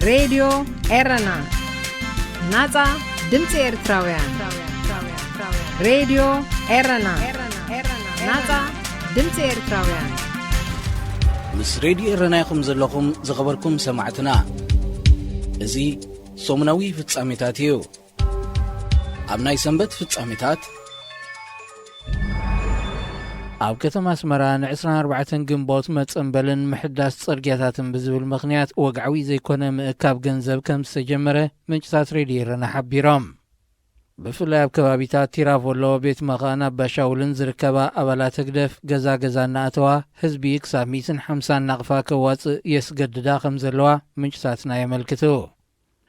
راديو إيرنا ناتا دمت إرتراويان راديو إيرنا ناتا دمت إرتراويان مس راديو إيرنا يخم زلكم زغبركم سمعتنا إزي صومناوي في التساميتاتيو أبناي سنبت في التساميتات ኣብ ከተማ ኣስመራ ን24 ግንቦት መጽንበልን ምሕዳስ ጽርግያታትን ብዝብል ምኽንያት ወግዓዊ ዘይኮነ ምእካብ ገንዘብ ከም ዝተጀመረ ምንጭታት ሬድዮ ኢረና ሓቢሮም። ብፍላይ ኣብ ከባቢታት ቲራቮሎ ቤት መኻን ኣባሻውልን ዝርከባ ኣባላት ህግደፍ ገዛ እናኣተዋ ህዝቢ ክሳብ 150 ናቕፋ ከዋፅእ የስገድዳ ከም ዘለዋ ምንጭታትና የመልክቱ።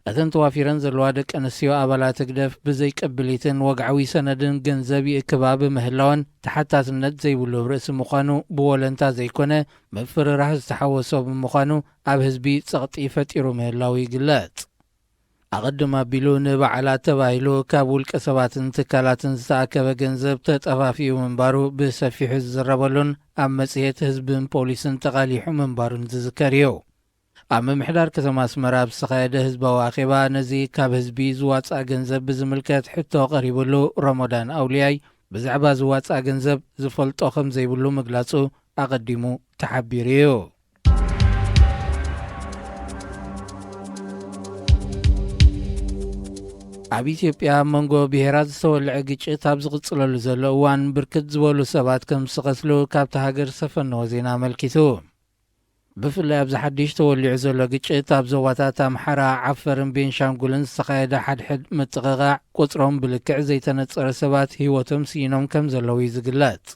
እተን ተዋፊረን ዘለዋ ደቂ ኣንስትዮ ኣባላት ህግደፍ ብዘይቀብሊትን ወግዓዊ ሰነድን ገንዘብ ይእክባ ብምህላወን ተሓታትነት ዘይብሉ ርእሲ ምዃኑ ብወለንታ ዘይኮነ ምፍርራህ ዝተሓወሶ ብምዃኑ ኣብ ህዝቢ ጸቕጢ ፈጢሩ ምህላው ይግለጽ። ኣቐድማ ኣቢሉ ንበዓላት ተባሂሉ ካብ ውልቀ ሰባትን ትካላትን ዝተኣከበ ገንዘብ ተጠፋፊኡ ምንባሩ ብሰፊሑ ዝዝረበሉን ኣብ መጽሔት ህዝብን ፖሊስን ተቓሊሑ ምንባሩን ዝዝከር እዩ። ኣብ ምምሕዳር ከተማ ኣስመራ ብዝተኻየደ ህዝባዊ ኣኼባ ነዚ ካብ ህዝቢ ዝዋፅእ ገንዘብ ብዝምልከት ሕቶ ቀሪቡሉ ረመዳን ኣውልያይ ብዛዕባ ዝዋፅእ ገንዘብ ዝፈልጦ ከም ዘይብሉ ምግላጹ ኣቐዲሙ ተሓቢሩ እዩ። ኣብ ኢትዮጵያ መንጎ ብሄራት ዝተወልዐ ግጭት ኣብ ዝቕጽለሉ ዘሎ እዋን ብርክት ዝበሉ ሰባት ከም ዝቐትሉ ካብቲ ሃገር ዝተፈነወ ዜና ኣመልኪቱ። ብፍላይ ኣብ ዝሓድሽ ተወሊዑ ዘሎ ግጭት ኣብ ዞባታት ኣምሓራ ዓፈርን ቤንሻንጉልን ዝተኻየደ ሓድሕድ ምጥቕቓዕ ቁፅሮም ብልክዕ ዘይተነፀረ ሰባት ህይወቶም ስኢኖም ከም ዘለዉ እዩ ዝግለጽ።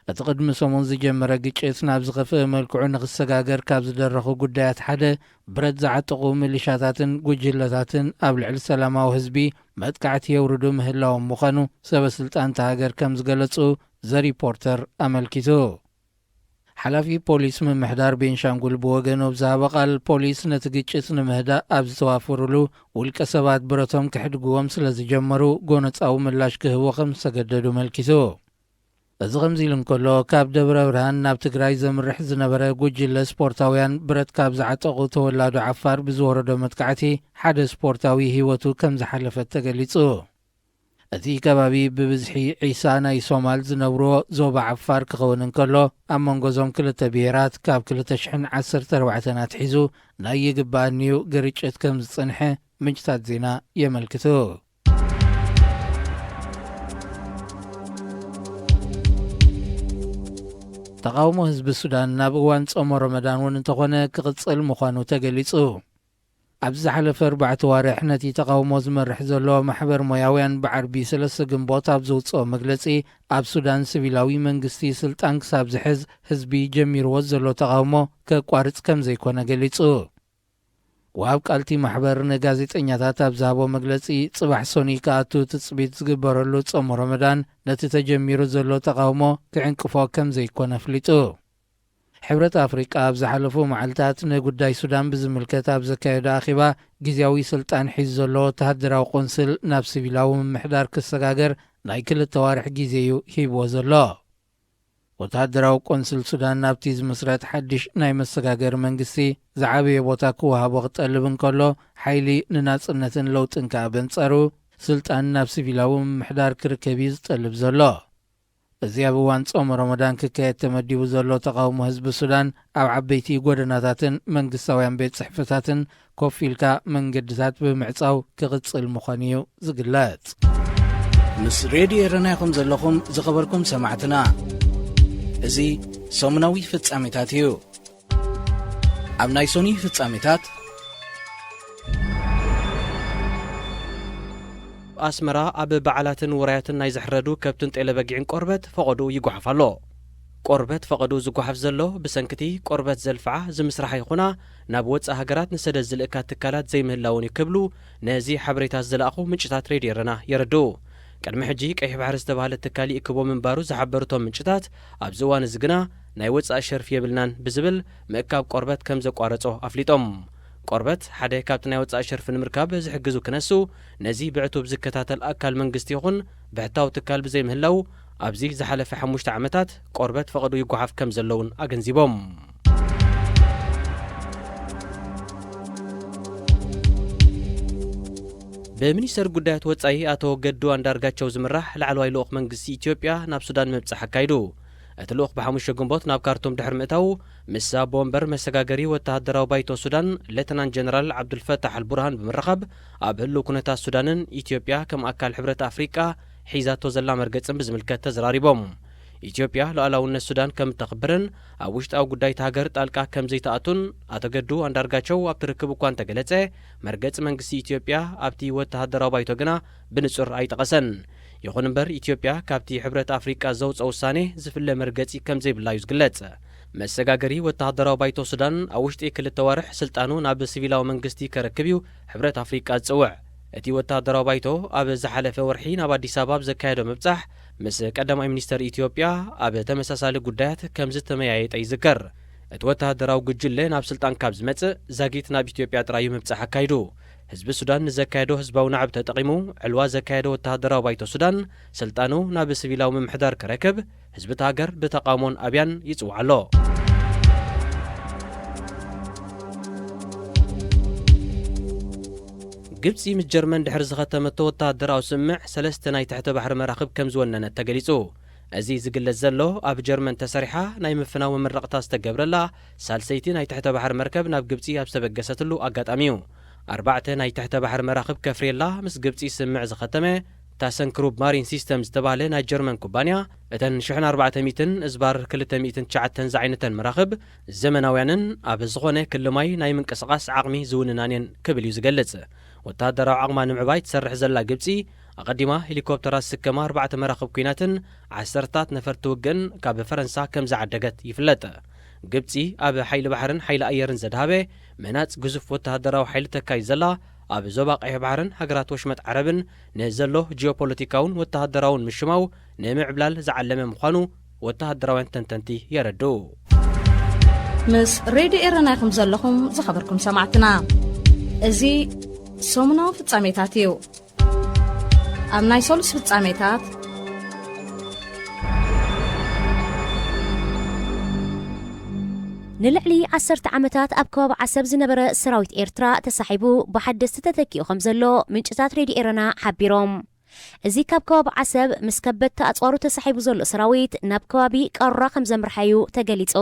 እቲ ቅድሚ ሰሙን ዝጀመረ ግጭት ናብ ዝኸፍአ መልክዑ ንኽሰጋገር ካብ ዝደረኹ ጉዳያት ሓደ ብረት ዝዓጠቑ ሚሊሻታትን ጉጅለታትን ኣብ ልዕሊ ሰላማዊ ህዝቢ መጥቃዕቲ የውርዱ ምህላዎም ምዃኑ ሰበስልጣን ሃገር ከም ዝገለጹ ዘሪፖርተር ኣመልኪቱ። ሓላፊ ፖሊስ ምምሕዳር ቤንሻንጉል ብወገኑ ብዝሃበ ቃል ፖሊስ ነቲ ግጭት ንምህዳእ ኣብ ዝተዋፈሩሉ ውልቀ ሰባት ብረቶም ክሕድግዎም ስለ ዝጀመሩ ጎነፃዊ ምላሽ ክህቦ ከም ዝተገደዱ መልኪቱ። እዚ ከምዚ ኢሉ እንከሎ ካብ ደብረ ብርሃን ናብ ትግራይ ዘምርሕ ዝነበረ ጉጅለ ስፖርታውያን ብረት ካብ ዝዓጠቑ ተወላዱ ዓፋር ብዝወረዶ መጥቃዕቲ ሓደ ስፖርታዊ ህይወቱ ከም ዝሓለፈት ተገሊጹ። እቲ ከባቢ ብብዝሒ ዒሳ ናይ ሶማል ዝነብሮ ዞባ ዓፋር ክኸውን እንከሎ ኣብ መንጎዞም ክልተ ብሄራት ካብ 2014 ኣትሒዙ ናይ ይግባእንዩ ግርጭት ከም ዝጽንሐ ምንጭታት ዜና የመልክቱ። ተቃውሞ ህዝቢ ሱዳን ናብ እዋን ጾም ረመዳን እውን እንተኾነ ክቕጽል ምዃኑ ተገሊጹ። ኣብዚ ዝሓለፈ 4 ዋርሕ ነቲ ተቃውሞ ዝመርሕ ዘሎ ማሕበር ሞያውያን ብዓርቢ 3 ግንቦት ኣብ ዘውፅኦ መግለጺ ኣብ ሱዳን ሲቪላዊ መንግስቲ ስልጣን ክሳብ ዝሕዝ ህዝቢ ጀሚርዎ ዘሎ ተቃውሞ ከቋርጽ ከም ዘይኮነ ገሊጹ። ወሃብ ቃልቲ ማሕበር ንጋዜጠኛታት ኣብ ዝሃቦ መግለጺ ጽባሕ ሶኒ ከኣቱ ትጽቢት ዝግበረሉ ጾም ረመዳን ነቲ ተጀሚሩ ዘሎ ተቃውሞ ክዕንቅፎ ከም ዘይኮነ ኣፍሊጡ። ሕብረት ኣፍሪቃ ኣብ ዝሓለፉ መዓልታት ንጉዳይ ሱዳን ብዝምልከት ኣብ ዘካየደ ኣኼባ ጊዜያዊ ስልጣን ሒዙ ዘሎ ወተሃደራዊ ቆንስል ናብ ሲቪላዊ ምምሕዳር ክሰጋገር ናይ 2 ዋርሕ ጊዜ እዩ ሂብዎ ዘሎ። ወተሃደራዊ ቆንስል ሱዳን ናብቲ ዝምስረት ሓድሽ ናይ መሰጋገር መንግስቲ ዝዓበየ ቦታ ክወሃቦ ክጠልብ እንከሎ ሓይሊ ንናጽነትን ለውጥን ከዓ በንጸሩ ስልጣን ናብ ሲቪላዊ ምምሕዳር ክርከብ ዝጠልብ ዘሎ። እዚ ኣብ እዋን ጾም ረመዳን ክካየድ ተመዲቡ ዘሎ ተቃውሞ ህዝቢ ሱዳን ኣብ ዓበይቲ ጎደናታትን መንግስታውያን ቤት ጽሕፈታትን ኮፍ ኢልካ መንገድታት ብምዕጻው ክቕጽል ምዃኑ እዩ ዝግለጽ። ምስ ሬድዮ ኢረና ኢኹም ዘለኹም ዝኸበርኩም ሰማዕትና እዚ ሰሙናዊ ፍጻሜታት እዩ። ኣብ ናይ ሶኒ ፍጻሜታት ኣስመራ ኣብ በዓላትን ውራያትን ናይ ዝሕረዱ ከብትን ጤለበጊዕን ቆርበት ፈቐዱ ይጓሓፍ ኣሎ። ቆርበት ፈቐዱ ዝጓሓፍ ዘሎ ብሰንክቲ ቆርበት ዘልፍዓ ዝምስራሓ ይኹና ናብ ወፃእ ሃገራት ንሰደት ዝልእካ ትካላት ዘይምህላውን ይክብሉ ነዚ ሓበሬታት ዝለኣኹ ምንጭታት ሬድዮ ኢረና የረድኡ። ቅድሚ ሕጂ ቀይሕ ባሕሪ ዝተባህለ ትካል ይእክቦ ምንባሩ ዝሓበሩቶም ምንጭታት ኣብዚ እዋን እዚ ግና ናይ ወፃእ ሸርፊ የብልናን ብዝብል ምእካብ ቆርበት ከም ዘቋረጾ ኣፍሊጦም። ቆርበት ሓደ ካብቲ ናይ ወፃእ ሸርፊ ንምርካብ ዝሕግዙ ክነሱ ነዚ ብዕቱብ ዝከታተል ኣካል መንግስቲ ይኹን ብሕታዊ ትካል ብዘይምህላው ኣብዚ ዝሓለፈ 5 ዓመታት ቆርበት ፈቐዱ ይጓሓፍ ከም ዘለውን ኣገንዚቦም። بمنيستر قدات وصاي اتو قدو اندارغاچو زمراح لعلواي لوق منغسي ኢትዮጵያ ናብ ሱዳን መብጽሕ አካይዱ እትልኡኽ በሐሙሽ ግንቦት ናብ ካርቱም ድሕር ምእታው ምሳ ቦምበር መሰጋገሪ ወታደራዊ ባይቶ ሱዳን ሌተናንት ጀነራል አብዱልፈታህ አልቡርሃን ብምረኸብ ኣብ ህልው ኩነታት ሱዳንን ኢትዮጵያ ከም ኣካል ሕብረት ኣፍሪቃ ሒዛቶ ዘላ መርገጽን ብዝምልከት ተዘራሪቦም ኢትዮጵያ ሉዓላውነት ሱዳን ከም ተኽብርን ኣብ ውሽጣዊ ጉዳይ ሃገር ጣልቃ ከም ዘይተኣቱን ኣተገዱ አንዳርጋቸው ኣብ ትርክብ እኳ ተገለጸ መርገጽ መንግስቲ ኢትዮጵያ ኣብቲ ወታደራዊ ባይቶ ግና ብንጹር ኣይጠቐሰን ይኹን እምበር ኢትዮጵያ ካብቲ ሕብረት ኣፍሪቃ ዘውፅአ ውሳኔ ዝፍለ መርገጺ ከም ዘይብላ እዩ ዝግለጽ መሰጋገሪ ወታደራዊ ባይቶ ሱዳን ኣብ ውሽጢ ክልተ ወርሕ ስልጣኑ ናብ ሲቪላዊ መንግስቲ ከረክብ እዩ ሕብረት ኣፍሪቃ ዝጽውዕ እቲ ወታደራዊ ባይቶ ኣብ ዝሓለፈ ወርሒ ናብ ኣዲስ ኣበባ ዘካየዶ ምብጻሕ ምስ ቀዳማይ ሚኒስተር ኢትዮጵያ ኣብ ተመሳሳሊ ጉዳያት ከም ዝተመያየጠ ይዝከር እቲ ወታደራዊ ጉጅለ ናብ ስልጣን ካብ ዝመጽእ ዛጊት ናብ ኢትዮጵያ ጥራዩ ምብጻሕ አካይዱ ህዝቢ ሱዳን ንዘካየዶ ህዝባዊ ናዕብ ተጠቂሙ ዕልዋ ዘካየዶ ወታደራዊ ባይቶ ሱዳን ስልጣኑ ናብ ሲቪላዊ ምምሕዳር ከረክብ ህዝቢ ሃገር ብተቃውሞን ኣብያን ይጽውዕ ኣሎ ግብጺ ምስ ጀርመን ድሕር ዝኸተመቶ ወታደራዊ ስምዕ ሰለስተ ናይ ትሕተ ባሕሪ መራኽብ ከም ዝወነነት ተገሊጹ እዚ ዝግለጽ ዘሎ ኣብ ጀርመን ተሰሪሓ ናይ ምፍናው መምረቕታ ዝተገብረላ ሳልሰይቲ ናይ ትሕተ ባሕሪ መርከብ ናብ ግብጺ ኣብ ዝተበገሰትሉ ኣጋጣሚ እዩ ኣርባዕተ ናይ ትሕተ ባሕሪ መራኽብ ከፍሬላ ምስ ግብጺ ስምዕ ዝኸተመ ታሰንክሩብ ማሪን ሲስተም ዝተባሃለ ናይ ጀርመን ኩባንያ እተን 1400 እዝባር 209 ዝዓይነተን መራኽብ ዘመናውያንን ኣብ ዝኾነ ክልማይ ናይ ምንቅስቓስ ዓቕሚ ዝውንናንን ክብል እዩ ዝገልጽ ወታደራዊ ዓቕማ ንምዕባይ ትሰርሕ ዘላ ግብጺ ኣቐዲማ ሄሊኮፕተራት ስከማ 4 መራኽብ ኩናትን 10 ነፈርቲ ውግእን ካብ ፈረንሳ ከም ዝዓደገት ይፍለጥ ግብጺ ኣብ ሓይሊ ባሕርን ሓይሊ ኣየርን ዘድሃበ መናጽ ግዙፍ ወታደራዊ ሓይሊ ተካይ ዘላ ኣብ ዞባ ቀይሕ ባሕርን ሃገራት ወሽመጥ ዓረብን ንዘሎ ጂኦፖለቲካውን ወታደራውን ምሽማው ንምዕብላል ዝዓለመ ምዃኑ ወታደራውያን ተንተንቲ የረድኡ ምስ ሬድዮ ኤረና ከም ዘለኹም ዝኸበርኩም ሰማዕትና እዚ ሰሙናዊ ፍጻሜታት እዩ ኣብ ናይ ሰሉስ ፍጻሜታት ንልዕሊ 10 ዓመታት ኣብ ከባቢ ዓሰብ ዝነበረ ሰራዊት ኤርትራ ተሳሒቡ ብሓደስቲ ተተኪኡ ከም ዘሎ ምንጭታት ሬድዮ ኤረና ሓቢሮም እዚ ካብ ከባቢ ዓሰብ ምስ ከበድቲ ኣጽዋሩ ተሳሒቡ ዘሎ ሰራዊት ናብ ከባቢ ቀራ ከም ዘምርሓዩ ተገሊጹ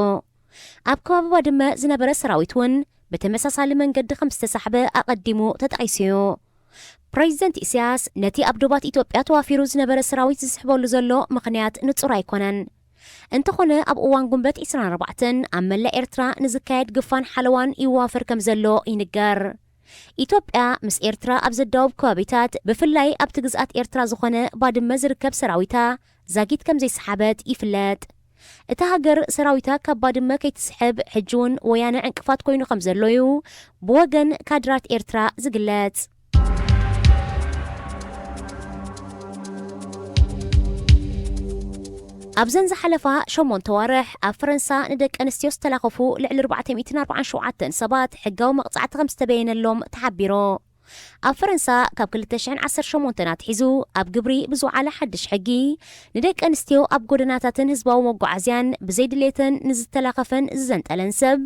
ኣብ ከባቢ ባድመ ዝነበረ ሰራዊት እውን በተመሳሳሊ መንገዲ ከም ዝተሳሕበ ኣቐዲሙ ተጠቒሱ እዩ ፕሬዚደንት ኢሳያስ ነቲ ኣብ ዶባት ኢትዮጵያ ተዋፊሩ ዝነበረ ሰራዊት ዝስሕበሉ ዘሎ ምኽንያት ንጹር ኣይኮነን እንተኾነ ኣብ እዋን ጉንበት 24 ኣብ መላ ኤርትራ ንዝካየድ ግፋን ሓለዋን ይዋፈር ከም ዘሎ ይንገር ኢትዮጵያ ምስ ኤርትራ ኣብ ዘዳውብ ከባቢታት ብፍላይ ኣብቲ ግዝኣት ኤርትራ ዝኾነ ባድመ ዝርከብ ሰራዊታ ዛጊት ከም ዘይሰሓበት ይፍለጥ እታ ሃገር ሰራዊታ ካብ ባድመ ከይትስሕብ ሕጂውን ወያነ ዕንቅፋት ኮይኑ ከም ዘሎ እዩ ብወገን ካድራት ኤርትራ ዝግለጽ ኣብዘን ዝሓለፋ 8 ወርሕ ኣብ ፈረንሳ ንደቂ ኣንስትዮ ዝተላኸፉ ልዕሊ 447 ሰባት ሕጋዊ መቕጻዕቲ ከም ዝተበየነሎም ተሓቢሩ ኣብ ፈረንሳ ካብ 2018 ናትሒዙ ኣብ ግብሪ ብዝወዓለ ሓድሽ ሕጊ ንደቂ ኣንስትዮ ኣብ ጎደናታትን ህዝባዊ መጓዓዝያን ብዘይድሌተን ንዝተላኸፈን ዝዘንጠለን ሰብ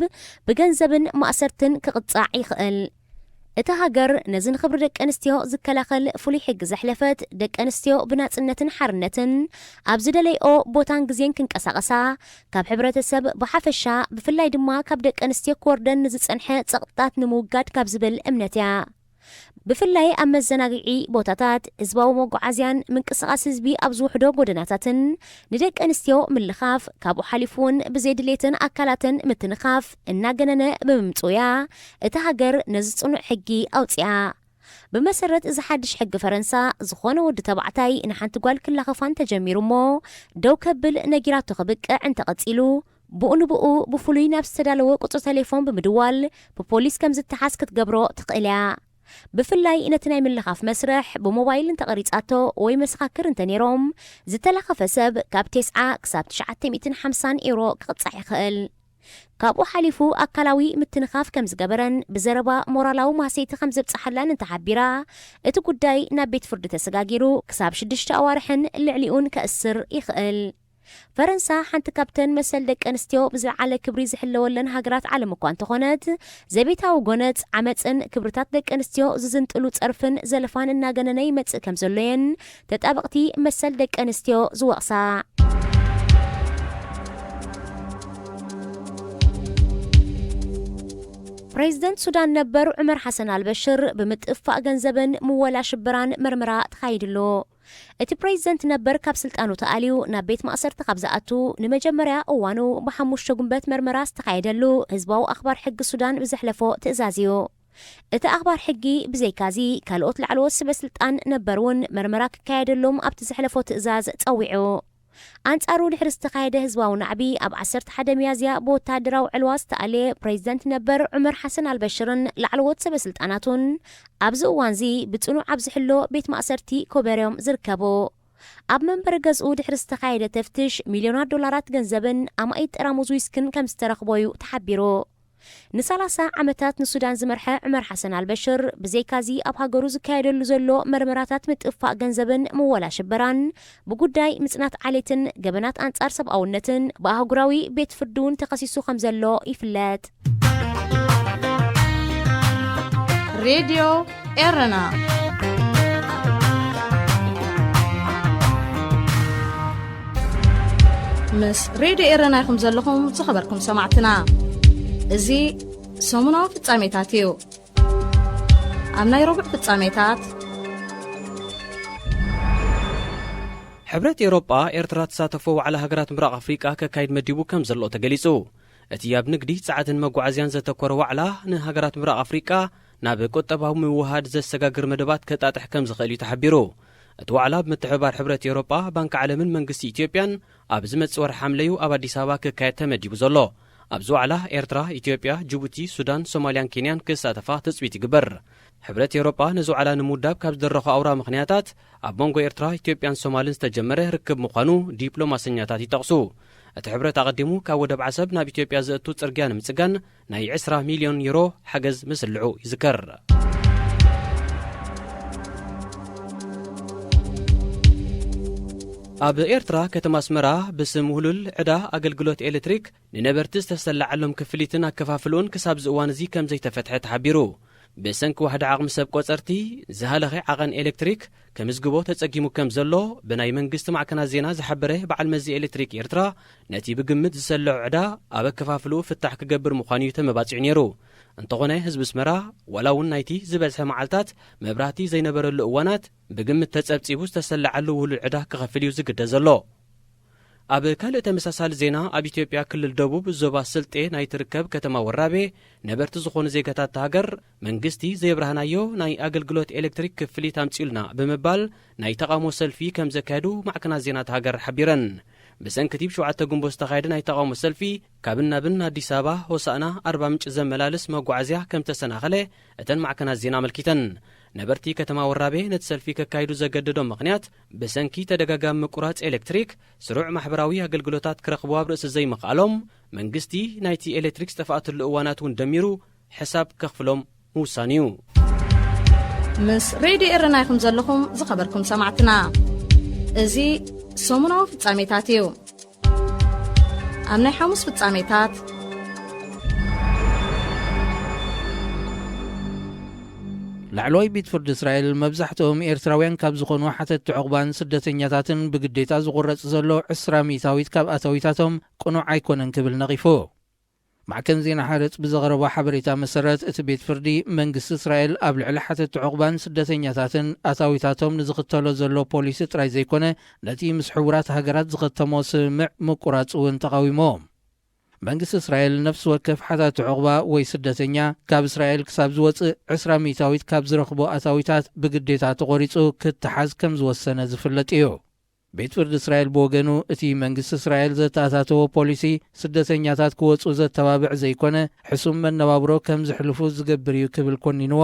ብገንዘብን ማእሰርትን ክቕጻዕ ይኽእል እታ ሃገር ነዚ ንኽብሪ ደቂ ኣንስትዮ ዝከላኸል ፍሉይ ሕጊ ዘሕለፈት ደቂ ኣንስትዮ ብናጽነትን ሓርነትን ኣብ ዝደለይኦ ቦታን ግዜን ክንቀሳቐሳ ካብ ሕብረተሰብ ብሓፈሻ ብፍላይ ድማ ካብ ደቂ ኣንስትዮ ክወርደን ንዝጸንሐ ጸቕጥታት ንምውጋድ ካብ ዝብል እምነት እያ ብፍላይ ኣብ መዘናግዒ ቦታታት ህዝባዊ መጓዓዝያን ምንቅስቓስ ህዝቢ ኣብ ዝውሕዶ ጎደናታትን ንደቂ ኣንስትዮ ምልኻፍ ካብኡ ሓሊፉን ብዘይድሌትን ኣካላትን ምትንኻፍ እናገነነ ብምምጽያ እታ ሃገር ነዚ ጽኑዕ ሕጊ ኣውፅያ ብመሰረት እዚ ሓድሽ ሕጊ ፈረንሳ ዝኾነ ወዲ ተባዕታይ ንሓንቲ ጓል ክላኸፋን ተጀሚሩ እሞ ደው ከብል ነጊራቱ ክብቅዕ እንተቐጺሉ ብኡ ንብኡ ብፍሉይ ናብ ዝተዳለወ ቁጽሪ ቴሌፎን ብምድዋል ብፖሊስ ከም ዝተሓዝ ክትገብሮ ትኽእል እያ ብፍላይ ነቲ ናይ ምልኻፍ መስርሕ ብሞባይል እንተቐሪጻቶ ወይ መሰኻክር እንተነይሮም ዝተላኸፈ ሰብ ካብ 9 ክሳብ 950 ዩሮ ክቕጻዕ ይኽእል ካብኡ ሓሊፉ ኣካላዊ ምትንኻፍ ከም ዝገበረን ብዘረባ ሞራላዊ ማሰይቲ ከም ዘብጽሓላን እንተሓቢራ እቲ ጉዳይ ናብ ቤት ፍርዲ ተሰጋጊሩ ክሳብ 6 ኣዋርሕን ልዕሊኡን ከእስር ይኽእል ፈረንሳ ሓንቲ ካብተን መሰል ደቂ ኣንስትዮ ብዝለዓለ ክብሪ ዝሕለወለን ሃገራት ዓለም እኳ እንተኾነት ዘቤታዊ ጎነፅ ዓመፅን ክብርታት ደቂ ኣንስትዮ ዝዝንጥሉ ፀርፍን ዘለፋን እናገነነ ይመፅእ ከም ዘሎየን ተጣበቕቲ መሰል ደቂ ኣንስትዮ ዝወቕሳ ፕሬዚደንት ሱዳን ነበር ዑመር ሓሰን አልበሽር ብምጥፋእ ገንዘብን ምወላ ሽብራን ምርመራ ተኻይድሎ እቲ ፕሬዚደንት ነበር ካብ ስልጣኑ ተኣልዩ ናብ ቤት ማእሰርቲ ካብ ዝኣቱ ንመጀመርያ እዋኑ ብ5 ጉንበት ምርመራ ዝተኻየደሉ ህዝባዊ ኣኽባር ሕጊ ሱዳን ብዘሕለፎ ትእዛዝ እዩ እቲ ኣኽባር ሕጊ ብዘይካዚ ካልኦት ላዕለዎት ሰበስልጣን ነበሩን ምርመራ ክካየደሎም ኣብቲ ዘሕለፎ ትእዛዝ ፀዊዑ አንጻሩ ድሕሪ ዝተኻየደ ህዝባዊ ናዕቢ ኣብ 11 ሚያዝያ ብወታደራዊ ዕልዋ ዝተኣለየ ፕሬዚደንት ነበር ዑመር ሓሰን አልበሽርን ላዕለዎት ሰበስልጣናቱን ኣብዚ እዋንዚ ብጽኑዕ ኣብ ዝሕሎ ቤት ማእሰርቲ ኮበርዮም ዝርከቡ ኣብ መንበሪ ገዝኡ ድሕሪ ዝተኻየደ ተፍትሽ ሚልዮናት ዶላራት ገንዘብን ኣማኢት ጠራሙዝ ዊስክን ከም ዝተረኽቦዩ ተሓቢሩ ን30 ዓመታት ንሱዳን ዝመርሐ ዑመር ሓሰን አልበሽር ብዘይካዚ ኣብ ሃገሩ ዝካየደሉ ዘሎ መርመራታት ምጥፋእ ገንዘብን ምወላ ሽበራን ብጉዳይ ምጽናት ዓሌትን ገበናት አንጻር ሰብኣውነትን ብኣህጉራዊ ቤት ፍርዱን ተኸሲሱ ከም ዘሎ ይፍለጥ ሬድዮ ኤረና ምስ ሬድዮ ኤረና ይኹም ዘለኹም ዝኸበርኩም ሰማዕትና እዚ ሰሙናዊ ፍጻሜታት እዩ ኣብ ናይ ረቡዕ ፍጻሜታት ሕብረት ኤውሮጳ ኤርትራ ተሳተፎ ዋዕላ ሃገራት ምብራቕ ኣፍሪቃ ከካይድ መዲቡ ከም ዘሎ ተገሊጹ እቲ ኣብ ንግዲ ጸዓትን መጓዓዝያን ዘተኮረ ዋዕላ ንሃገራት ምብራቕ ኣፍሪቃ ናብ ቁጠባዊ ምውሃድ ዘሰጋግር መደባት ከጣጥሕ ከም ዝኽእል እዩ ተሓቢሩ እቲ ዋዕላ ብምትሕብባር ሕብረት ኤውሮጳ ባንኪ ዓለምን መንግስቲ ኢትዮጵያን ኣብ ዝመጽእ ወርሒ ሓምለዩ ኣብ ኣዲስ ኣበባ ክካየድ ተመዲቡ ዘሎ ኣብዚ ዋዕላ ኤርትራ፣ ኢትዮጵያ፣ ጅቡቲ፣ ሱዳን፣ ሶማልያን ኬንያን ክሳተፋ ትጽቢት ይግበር ሕብረት ኤውሮጳ ነዚ ዋዕላ ንምውዳብ ካብ ዝደረኹ ኣውራ ምኽንያታት ኣብ መንጎ ኤርትራ፣ ኢትዮጵያን ሶማልን ዝተጀመረ ርክብ ምዃኑ ዲፕሎማሰኛታት ይጠቕሱ እቲ ሕብረት ኣቐዲሙ ካብ ወደብ ዓሰብ ናብ ኢትዮጵያ ዘእቱ ጽርግያ ንምጽጋን ናይ 20 ሚልዮን ዩሮ ሓገዝ ምስልዑ ይዝከር ኣብ ኤርትራ ከተማ ኣስመራ ብስም ውህሉል ዕዳ ኣገልግሎት ኤሌክትሪክ ንነበርቲ ዝተሰላዓሎም ክፍሊትን ኣከፋፍሉን ክሳብ ዝእዋን እዚ ከም ዘይተፈትሐ ተሓቢሩ ብሰንኪ ዋሕዲ ዓቕሚ ሰብ ቆጸርቲ ዝሃለኸ ዓቐን ኤሌክትሪክ ከምዝግቦ ተጸጊሙ ከም ዘሎ ብናይ መንግስቲ ማዕከናት ዜና ዝሓበረ በዓል መዚ ኤሌክትሪክ ኤርትራ ነቲ ብግምት ዝሰልዑ ዕዳ ኣብ ኣከፋፍሉ ፍታሕ ክገብር ምዃኑ እዩ ተመባፂዑ ነይሩ እንተኾነ ህዝቢ ኣስመራ ዋላ እውን ናይቲ ዝበዝሐ መዓልታት መብራህቲ ዘይነበረሉ እዋናት ብግምት ተጸብጺቡ ዝተሰላዓሉ ውህሉል ዕዳ ክኸፍል እዩ ዝግደ ዘሎ ኣብ ካልእ ተመሳሳሊ ዜና ኣብ ኢትዮጵያ ክልል ደቡብ ዞባ ስልጤ ናይ ትርከብ ከተማ ወራቤ ነበርቲ ዝኾኑ ዜጋታት ሃገር መንግስቲ ዘይብርሃናዮ ናይ ኣገልግሎት ኤሌክትሪክ ክፍሊት ኣምፂኡልና ብምባል ናይ ተቃውሞ ሰልፊ ከም ዘካየዱ ማዕከናት ዜናት ሃገር ሓቢረን ብሰንኪ 7 ጉንቦት ዝተኻየደ ናይ ተቃውሞ ሰልፊ ካብን ናብን ኣዲስ ኣበባ ሆሳዕና ኣርባ ምንጭ ዘመላልስ መጓዓዝያ ከም ተሰናኸለ እተን ማዕከናት ዜና ኣመልኪተን ነበርቲ ከተማ ወራቤ ነቲ ሰልፊ ከካይዱ ዘገደዶም ምኽንያት ብሰንኪ ተደጋጋሚ ምቁራጽ ኤሌክትሪክ ስሩዕ ማሕበራዊ ኣገልግሎታት ክረኽቡ ኣብ ርእሲ ዘይምኽኣሎም መንግስቲ ናይቲ ኤሌክትሪክ ዝተፋእትሉ እዋናት እውን ደሚሩ ሕሳብ ከኽፍሎም ምውሳን እዩ ምስ ሬድዮ ኤረና ይኹም ዘለኹም ዝኸበርኩም ሰማዕትና እዚ ሰሙናዊ ፍጻሜታት እዩ ኣብ ናይ ሐሙስ ፍጻሜታት ላዕለዋይ ቤት ፍርዲ እስራኤል መብዛሕትኦም ኤርትራውያን ካብ ዝኾኑ ሓተት ዕቑባን ስደተኛታትን ብግዴታ ዝቑረጽ ዘሎ 20 ሚእታዊት ካብ ኣታዊታቶም ቅኑዕ ኣይኮነን ክብል ነቒፉ ማዕከን ዜና ሓረጽ ብዘቕረቦ ሓበሬታ መሰረት እቲ ቤት ፍርዲ መንግስቲ እስራኤል ኣብ ልዕሊ ሓተት ዕቑባን ስደተኛታትን ኣታዊታቶም ንዝኽተሎ ዘሎ ፖሊሲ ጥራይ ዘይኮነ ነቲ ምስ ሕቡራት ሃገራት ዝኸተሞ ስምምዕ ምቁራጽ እውን ተቃዊሞም መንግስቲ እስራኤል ነፍሲ ወከፍ ሓታት ዕቑባ ወይ ስደተኛ ካብ እስራኤል ክሳብ ዝወፅእ 20 ሚእታዊት ካብ ዝረኽቦ ኣታዊታት ብግዴታ ተቖሪጹ ክትሓዝ ከም ዝወሰነ ዝፍለጥ እዩ ቤት ፍርዲ እስራኤል ብወገኑ እቲ መንግስቲ እስራኤል ዘተኣታተዎ ፖሊሲ ስደተኛታት ክወፁ ዘተባብዕ ዘይኮነ ሕሱም መነባብሮ ከም ዝሕልፉ ዝገብር እዩ ክብል ኮኒንዎ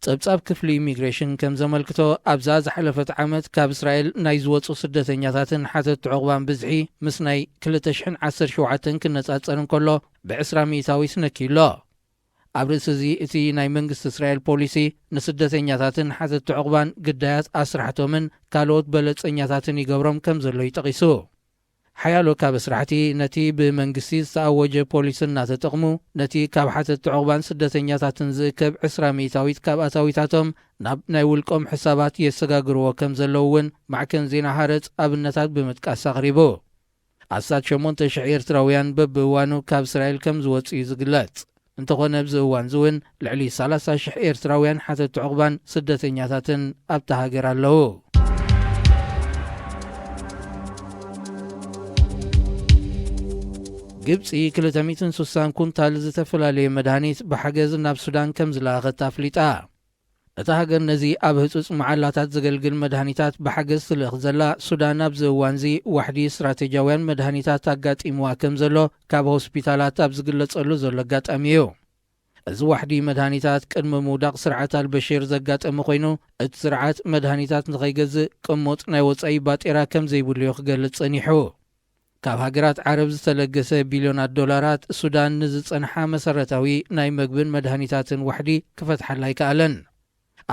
ጸብጻብ ክፍሊ ኢሚግሬሽን ከም ዘመልክቶ ኣብዛ ዝሓለፈት ዓመት ካብ እስራኤል ናይ ዝወፁ ስደተኛታትን ሓተት ዕቑባን ብዝሒ ምስ ናይ 2017 ክነጻጸር እንከሎ ብ20 ሚእታዊት ነኪሎ ኣብ ርእሲ እዚ እቲ ናይ መንግስቲ እስራኤል ፖሊሲ ንስደተኛታትን ሓተት ዕቑባን ግዳያት ኣስራሕቶምን ካልኦት በለጸኛታትን ይገብሮም ከም ዘሎ ይጠቒሱ ሓያሎ ካብ ስራሕቲ ነቲ ብመንግስቲ ዝተኣወጀ ፖሊስ እናተጠቕሙ ነቲ ካብ ሓተት ዕቑባን ስደተኛታትን ዝእከብ 20% ካብ ኣታዊታቶም ናብ ናይ ውልቆም ሕሳባት የሰጋግርዎ ከም ዘለዉ እውን ማዕከን ዜና ሃረፅ ኣብነታት ብምጥቃስ ኣቕሪቡ ኣሳት 8,000 ኤርትራውያን በብእዋኑ ካብ እስራኤል ከም ዝወፁ እዩ ዝግለጽ እንተኾነ ኣብዚ እዋን እውን ልዕሊ 30,000 ኤርትራውያን ሓተት ዕቑባን ስደተኛታትን ኣብታ ሃገር ኣለዉ ግብፂ 260 ኩንታል ዝተፈላለየ መድሃኒት ብሓገዝ ናብ ሱዳን ከም ዝለኣኸት ኣፍሊጣ እታ ሃገር ነዚ ኣብ ህፁፅ መዓላታት ዘገልግል መድሃኒታት ብሓገዝ ትልእኽ ዘላ ሱዳን ኣብዚ እዋን እዚ ዋሕዲ ስትራቴጂያውያን መድሃኒታት ኣጋጢምዋ ከም ዘሎ ካብ ሆስፒታላት ኣብ ዝግለጸሉ ዘሎ ኣጋጣሚ እዩ እዚ ዋሕዲ መድሃኒታት ቅድሚ ምውዳቕ ስርዓት ኣልበሽር ዘጋጠመ ኮይኑ እቲ ስርዓት መድሃኒታት ንኸይገዝእ ቅሙጥ ናይ ወፃኢ ባጤራ ከም ዘይብሉ እዩ ክገልጽ ጸኒሑ ካብ ሃገራት ዓረብ ዝተለገሰ ቢልዮናት ዶላራት ሱዳን ንዝጸንሓ መሰረታዊ ናይ ምግብን መድሃኒታትን ዋሕዲ ክፈትሓላ ኣይከኣለን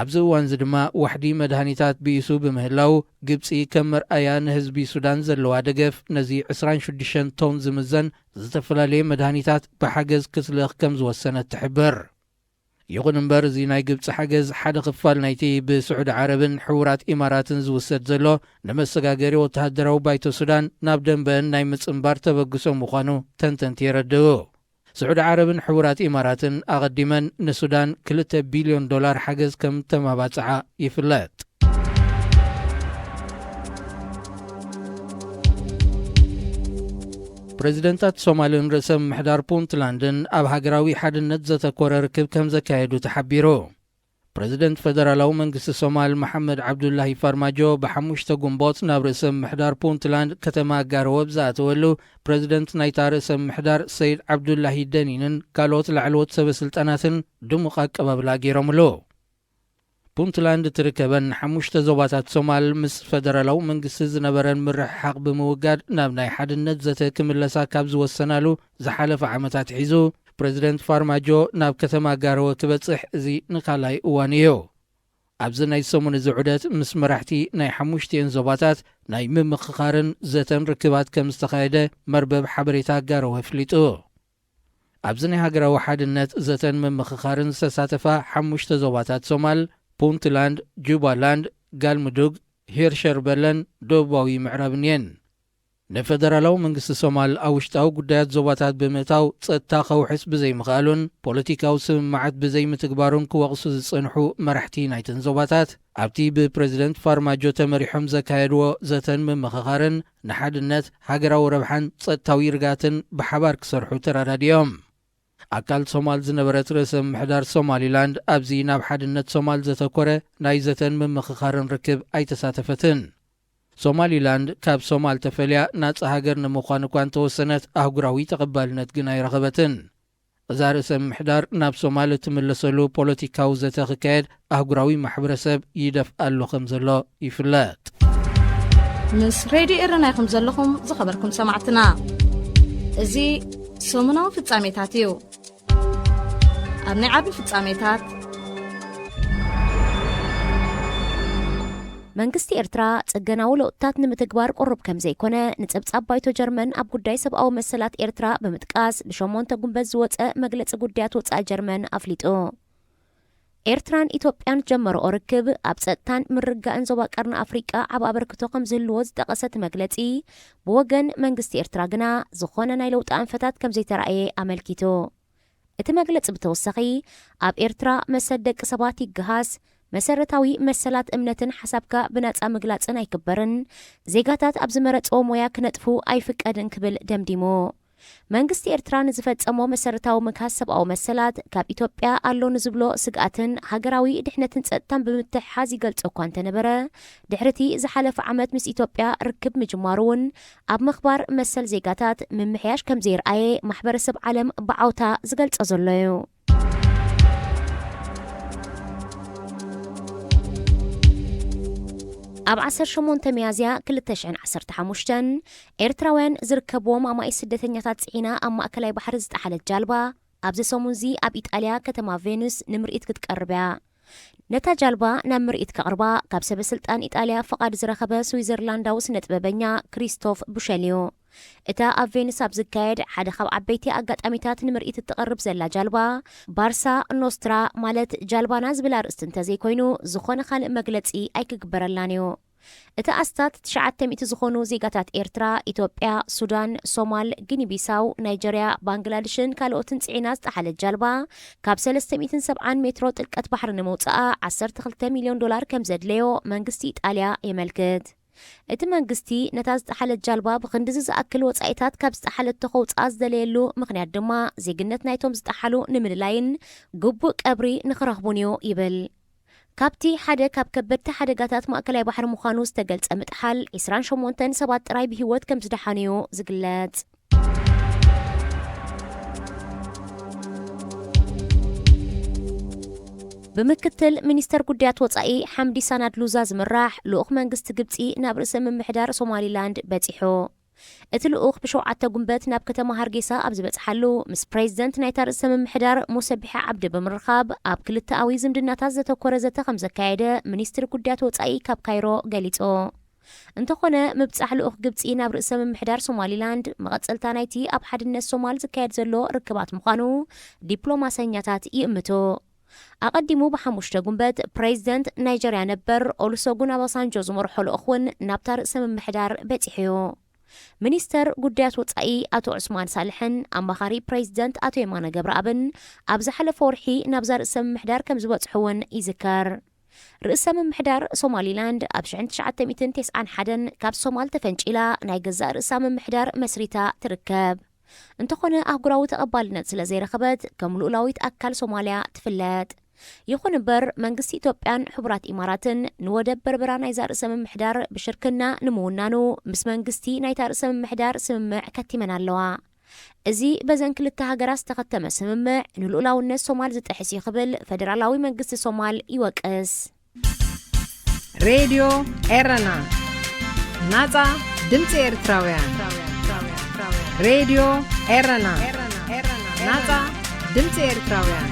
ኣብዚ እዋን እዚ ድማ ዋሕዲ መድሃኒታት ብኢሱ ብምህላው ግብፂ ከም መርኣያ ንህዝቢ ሱዳን ዘለዋ ደገፍ ነዚ 26 ቶን ዝምዘን ዝተፈላለየ መድሃኒታት ብሓገዝ ክትልእኽ ከም ዝወሰነት ትሕብር ይኹን እምበር እዚ ናይ ግብፂ ሓገዝ ሓደ ክፋል ናይቲ ብስዑድ ዓረብን ሕቡራት ኢማራትን ዝውሰድ ዘሎ ንመሰጋገሪ ወተሃደራዊ ባይቶ ሱዳን ናብ ደንበን ናይ ምፅምባር ተበግሶ ምዃኑ ተንተንቲ የረድኡ ስዑድ ዓረብን ሕቡራት ኢማራትን ኣቐዲመን ንሱዳን $2 ቢልዮን ሓገዝ ከም ተማባፅዓ ይፍለጥ ፕሬዚደንታት ሶማልን ርእሰ ምምሕዳር ፑንትላንድን ኣብ ሃገራዊ ሓድነት ዘተኮረ ርክብ ከም ዘካየዱ ተሓቢሩ ፕሬዚደንት ፌደራላዊ መንግስቲ ሶማል መሐመድ ዓብዱላሂ ፋርማጆ ብ5 ጉንቦት ናብ ርእሰ ምምሕዳር ፑንትላንድ ከተማ ጋሮወብ ዝኣተወሉ ፕሬዚደንት ናይታ ርእሰ ምምሕዳር ሰይድ ዓብዱላሂ ደኒንን ካልኦት ላዕለዎት ሰበስልጣናትን ድሙቕ ኣቀባብላ ገይሮምሉ ፑንትላንድ ትርከበን 5 ዞባታት ሶማል ምስ ፌደራላዊ መንግስቲ ዝነበረን ምርሕሓቕ ብምውጋድ ናብ ናይ ሓድነት ዘተ ክምለሳ ካብ ዝወሰናሉ ዝሓለፈ ዓመታት ሒዙ ፕሬዚደንት ፋርማጆ ናብ ከተማ ጋሮወ ክበጽሕ እዚ ንካልኣይ እዋን እዩ ኣብዚ ናይ ሰሙን እዚ ዑደት ምስ መራሕቲ ናይ 5 ዞባታት ናይ ምምኽኻርን ዘተን ርክባት ከም ዝተኻየደ መርበብ ሓበሬታ ጋሮወ ኣፍሊጡ ኣብዚ ናይ ሃገራዊ ሓድነት ዘተን ምምኽኻርን ዝተሳተፋ 5 ዞባታት ሶማል ፑንትላንድ ጁባላንድ ጋልሙዱግ ሂርሸርበለን ደቡባዊ ምዕራብን እየን ንፌደራላዊ መንግስቲ ሶማል ኣብ ውሽጣዊ ጉዳያት ዞባታት ብምእታው ጸጥታ ከውሕስ ብዘይምኽኣሉን ፖለቲካዊ ስምምዓት ብዘይምትግባሩን ክወቕሱ ዝጸንሑ መራሕቲ ናይተን ዞባታት ኣብቲ ብፕሬዚደንት ፋርማጆ ተመሪሖም ዘካየድዎ ዘተን ምምኽኻርን ንሓድነት ሃገራዊ ረብሓን ጸጥታዊ ርጋትን ብሓባር ክሰርሑ ተራዳድዮም ኣካል ሶማል ዝነበረት ርእሰ ምምሕዳር ሶማሊላንድ ኣብዚ ናብ ሓድነት ሶማል ዘተኮረ ናይ ዘተን ምምኽኻርን ርክብ ኣይተሳተፈትን ሶማሊላንድ ካብ ሶማል ተፈልያ ናጻ ሃገር ንምዃን እኳ እንተወሰነት ኣህጉራዊ ተቐባልነት ግን ኣይረኸበትን እዛ ርእሰ ምምሕዳር ናብ ሶማል እትምለሰሉ ፖለቲካዊ ዘተ ክካየድ ኣህጉራዊ ማሕበረሰብ ይደፍኣሉ ከም ዘሎ ይፍለጥ ምስ ሬድዮ ኤረና ኢኹም ዘለኹም ዝኸበርኩም ሰማዕትና እዚ ሰሙናዊ ፍጻሜታት እዩ ኣብ ናይ ዓቢ ፍጻሜታት መንግስቲ ኤርትራ ጽገናዊ ለውጥታት ንምትግባር ቁርብ ከም ዘይኮነ ንጸብጻብ ባይቶ ጀርመን ኣብ ጉዳይ ሰብኣዊ መሰላት ኤርትራ ብምጥቃስ ብ8 ጉንበት ዝወፀ መግለፂ ጉዳያት ወፃኢ ጀርመን ኣፍሊጡ ኤርትራን ኢትዮጵያን ጀመረኦ ርክብ ኣብ ጸጥታን ምርጋእን ዞባ ቀርኒ ኣፍሪቃ ዓብ ኣበርክቶ ከም ዝህልዎ ዝጠቐሰት መግለፂ ብወገን መንግስቲ ኤርትራ ግና ዝኾነ ናይ ለውጢ ኣንፈታት ከም ዘይተረኣየ ኣመልኪቱ እቲ መግለፂ ብተወሳኺ ኣብ ኤርትራ መሰል ደቂ ሰባት ይግሃስ መሰረታዊ መሰላት እምነትን ሓሳብካ ብነጻ ምግላጽን ኣይክበርን ዜጋታት ኣብ ዝመረጽዎ ሞያ ክነጥፉ ኣይፍቀድን ክብል ደምዲሞ መንግስቲ ኤርትራ ንዝፈጸሞ መሰረታዊ ምክሃስ ሰብኣዊ መሰላት ካብ ኢትዮጵያ ኣሎ ንዝብሎ ስግኣትን ሃገራዊ ድሕነትን ጸጥታን ብምትሕሓዝ ይገልጾ እኳ እንተነበረ ድሕርቲ ዝሓለፈ ዓመት ምስ ኢትዮጵያ ርክብ ምጅማሩ እውን ኣብ ምኽባር መሰል ዜጋታት ምምሕያሽ ከም ዘይረኣየ ማሕበረሰብ ዓለም ብዓውታ ዝገልጾ ዘሎ እዩ ኣብ 18 ሚያዝያ 2015 ኤርትራውያን ዝርከብዎም ኣማይ ስደተኛታት ጽዒና ኣብ ማእከላይ ባሕሪ ዝጠሓለት ጃልባ ኣብዚ ሰሙን እዚ ኣብ ኢጣልያ ከተማ ቬኑስ ንምርኢት ክትቀርብ እያ ነታ ጃልባ ናብ ምርኢት ከቕርባ ካብ ሰበስልጣን ኢጣልያ ፍቓድ ዝረኸበ ስዊዘርላንዳዊ ስነ ጥበበኛ ክሪስቶፍ ቡሸልዮ እታ ኣብ ቬኒስ ኣብ ዝካየድ ሓደ ካብ ዓበይቲ ኣጋጣሚታት ንምርኢት እትቐርብ ዘላ ጃልባ ባርሳ ኖስትራ ማለት ጃልባና ዝብል ኣርእስቲ እንተዘይኮይኑ ዝኾነ ካልእ መግለጺ ኣይክግበረላን እዩ። እቲ ኣስታት 900 ዝኾኑ ዜጋታት ኤርትራ፣ ኢትዮጵያ፣ ሱዳን፣ ሶማል፣ ጊኒቢሳው፣ ናይጀርያ፣ ባንግላዴሽን ካልኦትን ጽዒና ዝተሓለት ጃልባ ካብ 370 ሜትሮ ጥልቀት ባሕሪ ንምውጻእ $12 ሚልዮን ከም ዘድለዮ መንግስቲ ኢጣልያ የመልክት። እቲ መንግስቲ ነታ ዝተሓለት ጃልባ ብክንዲዚ ዝኣክል ወጻኢታት ካብ ዝተሓለት ተኸውጻእ ዝደለየሉ ምክንያት ድማ ዜግነት ናይቶም ዝጠሓሉ ንምልላይን ግቡእ ቀብሪ ንኽረኽቡን እዩ ይብል። ካብቲ ሓደ ካብ ከበድቲ ሓደጋታት ማእከላይ ባሕሪ ምዃኑ ዝተገልጸ ምጥሓል 28 ሰባት ጥራይ ብህይወት ከም ዝደሓኑ እዩ ዝግለጽ። ብምክትል ሚኒስተር ጉዳያት ወጻኢ ሓምዲ ሳናድ ሉዛ ዝምራሕ ልኡኽ መንግስቲ ግብፂ ናብ ርእሰ ምምሕዳር ሶማሊላንድ በፂሑ። እቲ ልኡኽ ብ7 ጉንበት ናብ ከተማ ሃርጌሳ ኣብ ዝበፅሓሉ ምስ ፕሬዚደንት ናይታ ርእሰ ምምሕዳር ሙሳ ቢሒ ዓብዲ ብምርኻብ ኣብ ክልተኣዊ ዝምድናታት ዘተኮረ ዘተ ከም ዘካየደ ሚኒስትሪ ጉዳያት ወጻኢ ካብ ካይሮ ገሊጹ። እንተኾነ ምብጻሕ ልኡኽ ግብፂ ናብ ርእሰ ምምሕዳር ሶማሊላንድ መቐጸልታ ናይቲ ኣብ ሓድነት ሶማል ዝካየድ ዘሎ ርክባት ምዃኑ ዲፕሎማሰኛታት ይእምቱ። ኣቐዲሙ ብ5 ጉንበት ፕሬዚደንት ናይጀርያ ነበር ኦሉሶጉን ኦባሳንጆ ዝመርሖ ልኡኽ እውን ናብታ ርእሰ ምምሕዳር በፂሑ እዩ። ሚኒስተር ጉዳያት ወጻኢ ኣቶ ዑስማን ሳልሕን ኣማኻሪ ፕሬዚደንት ኣቶ የማነ ገብረኣብን ኣብ ዝሓለፈ ወርሒ ናብዛ ርእሰ ምምሕዳር ከም ዝበጽሑ እውን ይዝከር። ርእሰ ምምሕዳር ሶማሊላንድ ኣብ 1991 ካብ ሶማል ተፈንጪላ ናይ ገዛእ ርእሳ ምምሕዳር መስሪታ ትርከብ። እንተኾነ ኣህጉራዊ ተቐባልነት ስለ ዘይረኸበት ከም ልኡላዊት ኣካል ሶማልያ ትፍለጥ። ይኹን እምበር መንግስቲ ኢትዮጵያን ሕቡራት ኢማራትን ንወደብ በርበራ ናይዛ ርእሰ ምምሕዳር ብሽርክና ንምውናኑ ምስ መንግስቲ ናይታ ርእሰ ምምሕዳር ስምምዕ ከቲመን ኣለዋ። እዚ በዘን ክልተ ሃገራት ዝተኸተመ ስምምዕ ንልኡላውነት ሶማል ዝጥሕስ ይኽብል ፌደራላዊ መንግስቲ ሶማል ይወቅስ። ሬድዮ ኤረና ናጻ ድምፂ ኤርትራውያን ሬድዮ ኤረና ናጻ ድምፂ ኤርትራውያን